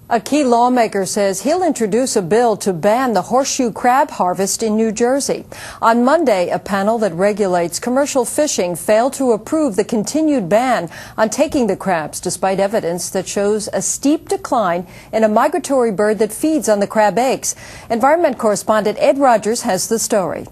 A key lawmaker says he'll introduce a bill to ban the horseshoe crab harvest in New Jersey. On Monday, a panel that regulates commercial fishing failed to approve the continued ban on taking the crabs, despite evidence that shows a steep decline in a migratory bird that feeds on the crab eggs. Environment correspondent Ed Rogers has the story.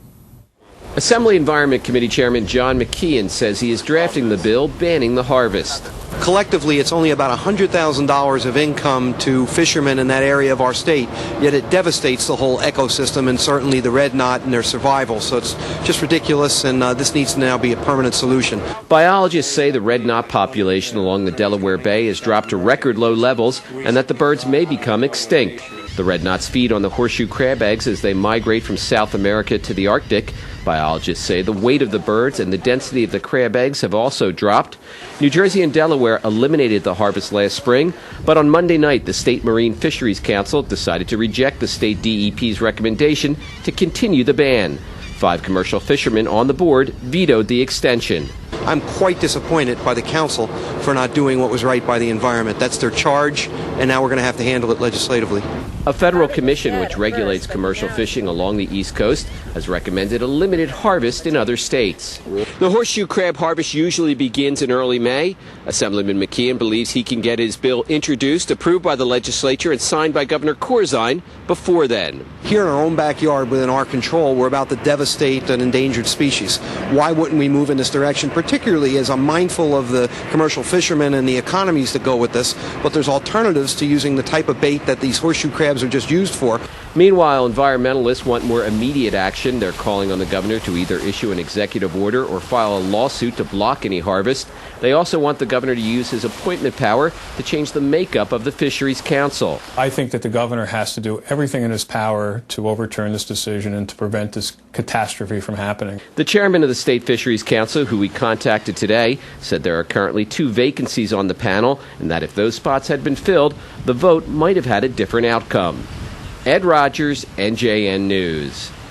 Assembly Environment Committee Chairman John McKeon says he is drafting the bill banning the harvest. Collectively, it's only about $100,000 of income to fishermen in that area of our state, yet it devastates the whole ecosystem and certainly the red knot and their survival. So it's just ridiculous, and this needs to now be a permanent solution. Biologists say the red knot population along the Delaware Bay has dropped to record low levels and that the birds may become extinct. The red knots feed on the horseshoe crab eggs as they migrate from South America to the Arctic. Biologists say the weight of the birds and the density of the crab eggs have also dropped. New Jersey and Delaware eliminated the harvest last spring, but on Monday night, the State Marine Fisheries Council decided to reject the state DEP's recommendation to continue the ban. 5 commercial fishermen on the board vetoed the extension. I'm quite disappointed by the council for not doing what was right by the environment. That's their charge, and now we're going to have to handle it legislatively. A federal commission which regulates commercial fishing along the East Coast has recommended a limited harvest in other states. The horseshoe crab harvest usually begins in early May. Assemblyman McKeon believes he can get his bill introduced, approved by the legislature, and signed by Governor Corzine before then. Here in our own backyard, within our control, we're about to devastate an endangered species. Why wouldn't we move in this direction, particularly as I'm mindful of the commercial fishermen and the economies that go with this, but there's alternatives to using the type of bait that these horseshoe crabs are just used for. Meanwhile, environmentalists want more immediate action. They're calling on the governor to either issue an executive order or file a lawsuit to block any harvest. They also want the governor to use his appointment power to change the makeup of the Fisheries Council. I think that the governor has to do everything in his power to overturn this decision and to prevent this catastrophe from happening. The chairman of the State Fisheries Council, who we contacted today, said there are currently 2 vacancies on the panel and that if those spots had been filled, the vote might have had a different outcome. Ed Rogers, NJN News.